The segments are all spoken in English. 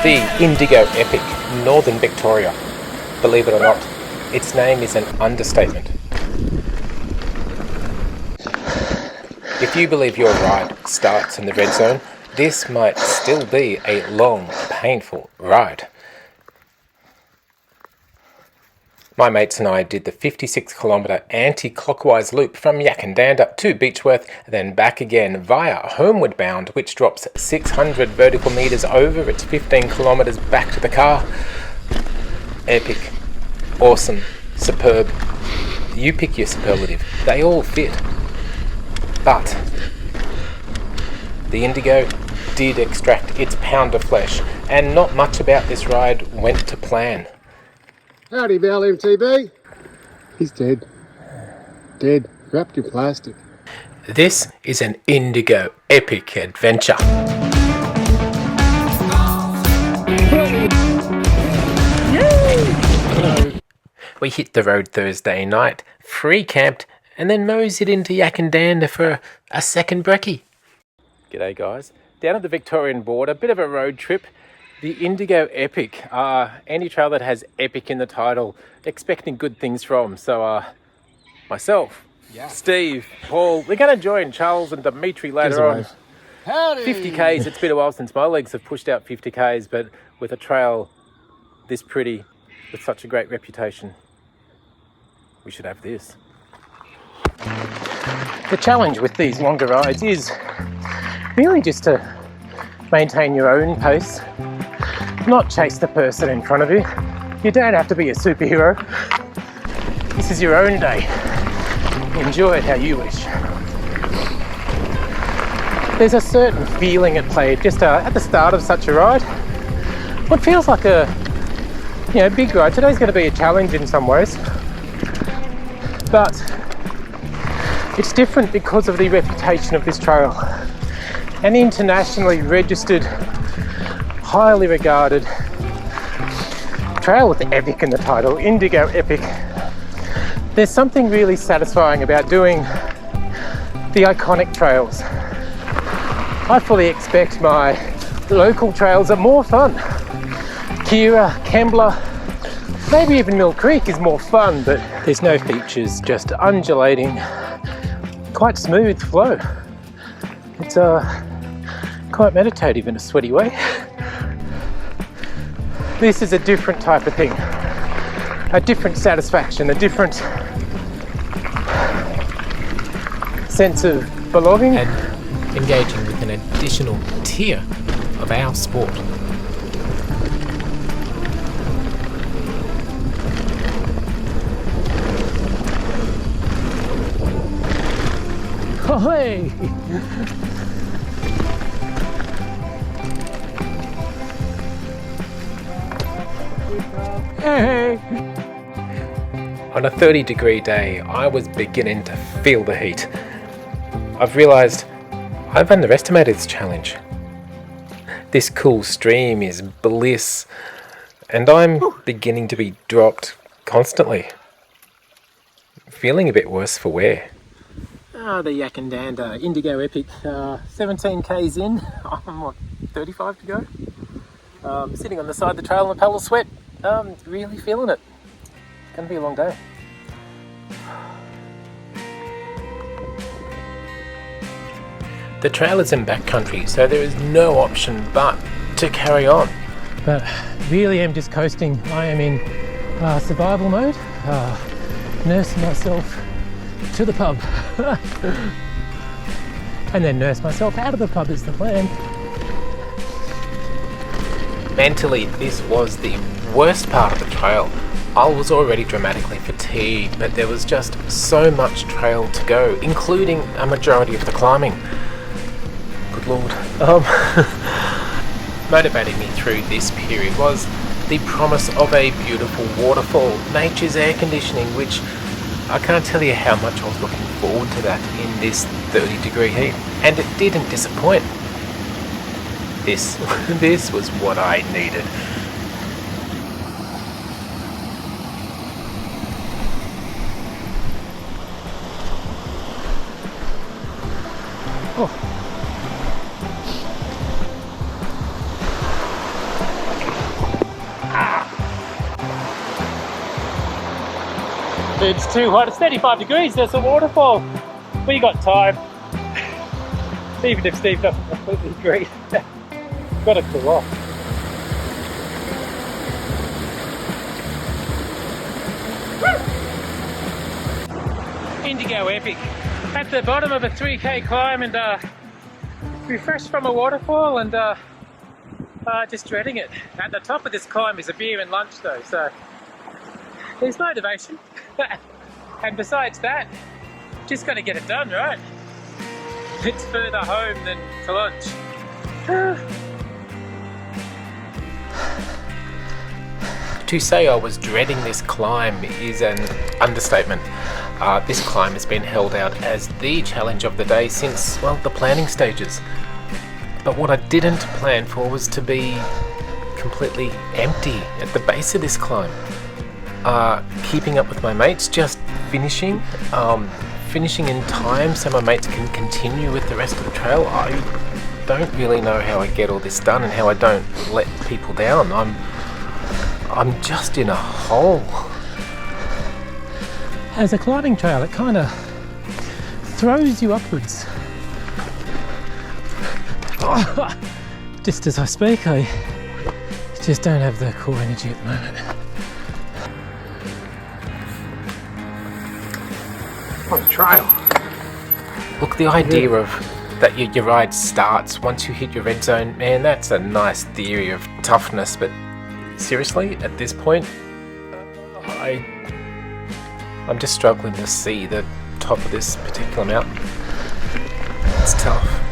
The Indigo Epic, Northern Victoria. Believe it or not, its name is an understatement. If you believe your ride starts in the red zone, this might still be a long, painful ride. My mates and I did the 56-kilometre anti-clockwise loop from Yackandandah to Beechworth, then back again via Homewood bound, which drops 600 vertical metres over its 15 kilometres back to the car. Epic, awesome, superb. You pick your superlative. They all fit. But the Indigo did extract its pound of flesh, and not much about this ride went to plan. Howdy, Val MTB. He's dead. Dead. Wrapped in plastic. This is an Indigo Epic adventure. We hit the road Thursday night, free camped, and then moseyed into Yackandandah for a second brekkie. G'day guys. Down at the Victorian border, a bit of a road trip. The Indigo Epic, any trail that has epic in the title, expecting good things from. So myself, Steve, Paul, we're going to join Charles and Dimitri later on. Howdy. 50Ks, it's been a while since my legs have pushed out 50Ks, but with a trail this pretty, with such a great reputation, we should have this. The challenge with these longer rides is really just to maintain your own pace, not chase the person in front of you. You don't have to be a superhero. This is your own day. Enjoy it how you wish. There's a certain feeling at play just at the start of such a ride. What feels like a big ride. Today's going to be a challenge in some ways, but it's different because of the reputation of this trail. An internationally registered, highly regarded trail with epic in the title, Indigo Epic. There's something really satisfying about doing the iconic trails. I fully expect my local trails are more fun. Kira, Kembla, maybe even Mill Creek is more fun, but there's no features, just undulating, quite smooth flow. It's quite meditative in a sweaty way. This is a different type of thing, a different satisfaction, a different sense of belonging. And engaging with an additional tier of our sport. Oh, hey! Hey! On a 30-degree day, I was beginning to feel the heat. I've realised I've underestimated this challenge. This cool stream is bliss, and I'm beginning to be dropped constantly. Feeling a bit worse for wear. The Yackandandah Indigo Epic, 17 Ks in, I'm 35 to go. Sitting on the side of the trail in a puddle of sweat, really feeling it. Gonna be a long day. The trail is in backcountry, so there is no option but to carry on. But really am just coasting. I am in survival mode, nursing myself to the pub. And then nurse myself out of the pub is the plan. Mentally, this was the worst part of the trail. I was already dramatically fatigued, but there was just so much trail to go, including a majority of the climbing. Good Lord. Motivating me through this period was the promise of a beautiful waterfall, nature's air conditioning, which I can't tell you how much I was looking forward to that in this 30-degree heat, and it didn't disappoint. This was what I needed. It's too hot. It's 35 degrees. There's a waterfall. We got time. Even if Steve doesn't completely agree. Got to cool off. Indigo Epic. At the bottom of a 3k climb and refreshed from a waterfall and just dreading it. At the top of this climb is a beer and lunch though, so there's motivation. And besides that, just got to get it done, right? It's further home than to lunch. To say I was dreading this climb is an understatement. This climb has been held out as the challenge of the day since, well, the planning stages. But what I didn't plan for was to be completely empty at the base of this climb. Keeping up with my mates, just finishing in time so my mates can continue with the rest of the trail. I don't really know how I get all this done and how I don't let people down. I'm just in a hole. As a climbing trail, it kind of throws you upwards. Just as I speak, I just don't have the core energy at the moment. On the trail. Look, the idea of that your ride starts once you hit your red zone, man, that's a nice theory of toughness, but seriously, at this point, I'm just struggling to see the top of this particular mountain. It's tough.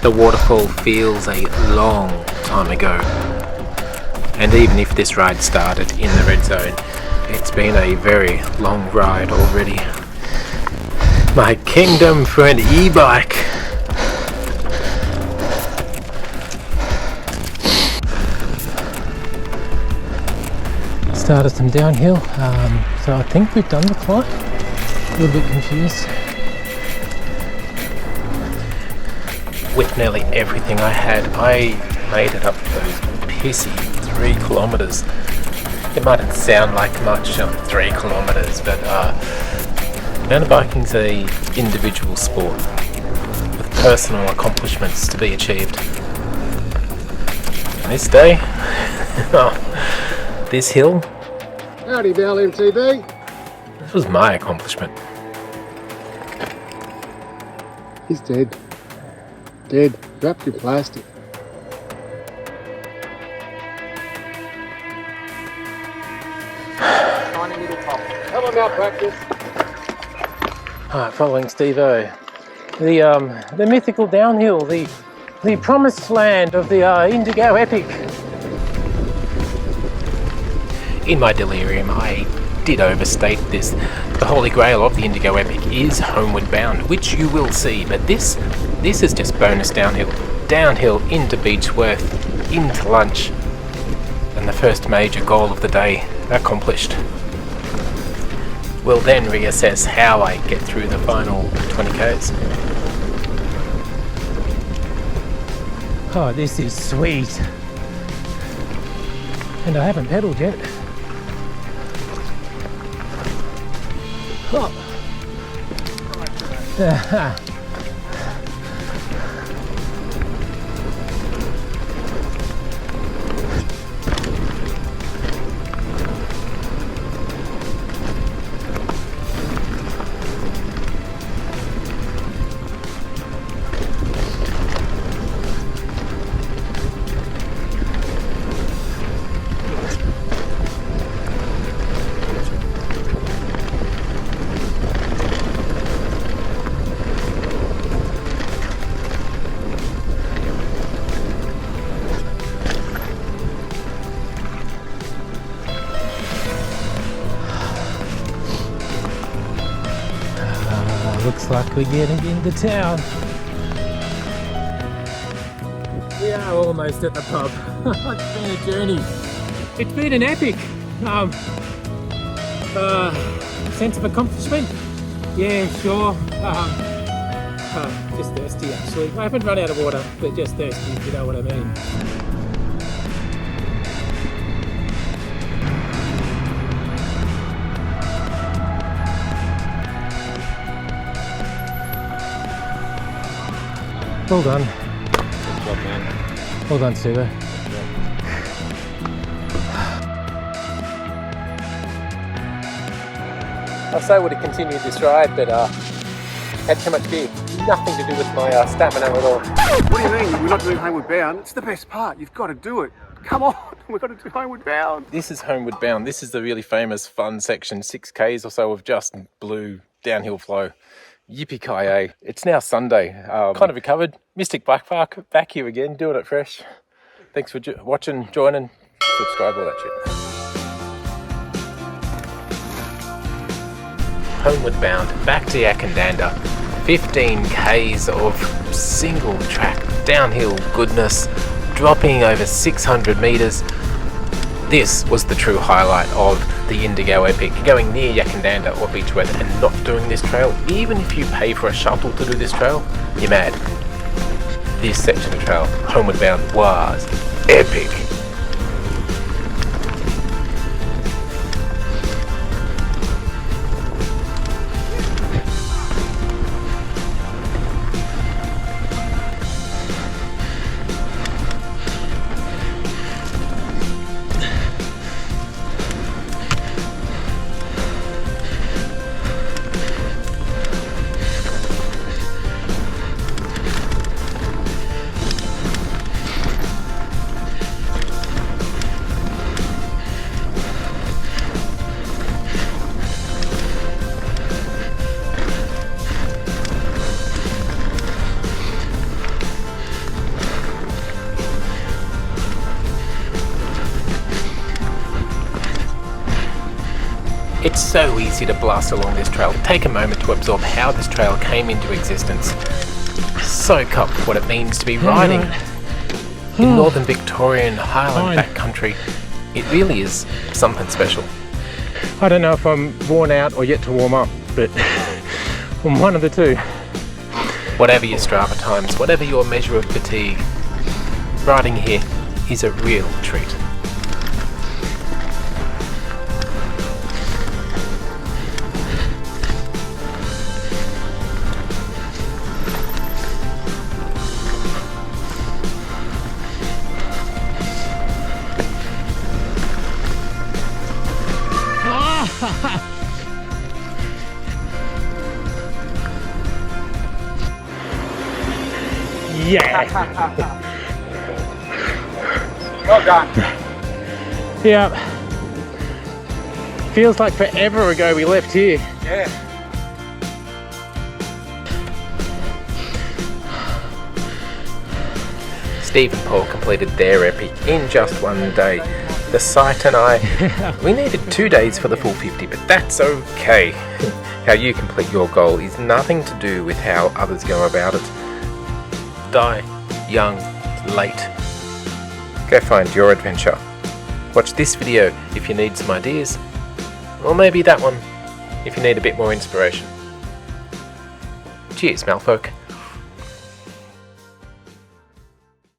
The waterfall feels a long time ago, and even if this ride started in the red zone, it's been a very long ride already. My kingdom for an e-bike! Started some downhill, so I think we've done the climb. A little bit confused. With nearly everything I had, I made it up those pissy 3 kilometres. It mightn't sound like much on 3 kilometres, but mountain biking's a individual sport with personal accomplishments to be achieved. And this day, this hill, Howdy, Val MTB. this was my accomplishment. He's dead. Dead. Wrapped in plastic. Tiny little top. Hello, malpractice. Alright, following Steve-O. The mythical downhill, the promised land of the Indigo Epic. In my delirium, I did overstate this. The holy grail of the Indigo Epic is Homeward bound, which you will see, but this is just bonus downhill. Downhill into Beechworth, into lunch, and the first major goal of the day, accomplished. We'll then reassess how I get through the final 20k's. Oh, this is sweet. And I haven't pedalled yet. Oh. Looks like we're getting into town. We are almost at the pub. It's been a journey. It's been an epic sense of accomplishment. Yeah, sure. Just thirsty actually. I haven't run out of water, but just thirsty, if you know what I mean. Well done. Good job, man. Well done, Suba. I so would have continued this ride, but had too much beer. Nothing to do with my stamina at all. What do you mean? We're not doing Homeward Bound? It's the best part. You've got to do it. Come on, we've got to do Homeward Bound. This is Homeward Bound. This is the really famous fun section, 6k's or so of just blue downhill flow. Yippee-ki-yay. It's now Sunday. Kind of recovered. Mystic Black Park back here again, doing it fresh. Thanks for watching, joining, subscribe, all that shit. Homeward Bound, back to Yackandandah. 15k's of single track downhill goodness, dropping over 600 meters. This was the true highlight of the Indigo Epic, going near Yackandandah or Beechworth and not doing this trail. Even if you pay for a shuttle to do this trail, you're mad. This section of trail, Homeward Bound, was epic. It's so easy to blast along this trail. Take a moment to absorb how this trail came into existence. Soak up what it means to be riding in northern Victorian Highland backcountry. It really is something special. I don't know if I'm worn out or yet to warm up, but I'm one of the two. Whatever your Strava times, whatever your measure of fatigue, riding here is a real treat. Yeah. Well done. Yeah. Feels like forever ago we left here. Yeah. Steve and Paul completed their epic in just one day. The site and I, we needed 2 days for the full 50, but that's okay. How you complete your goal is nothing to do with how others go about it. Die young, late. Go find your adventure. Watch this video if you need some ideas, or maybe that one if you need a bit more inspiration. Cheers, Malfolk.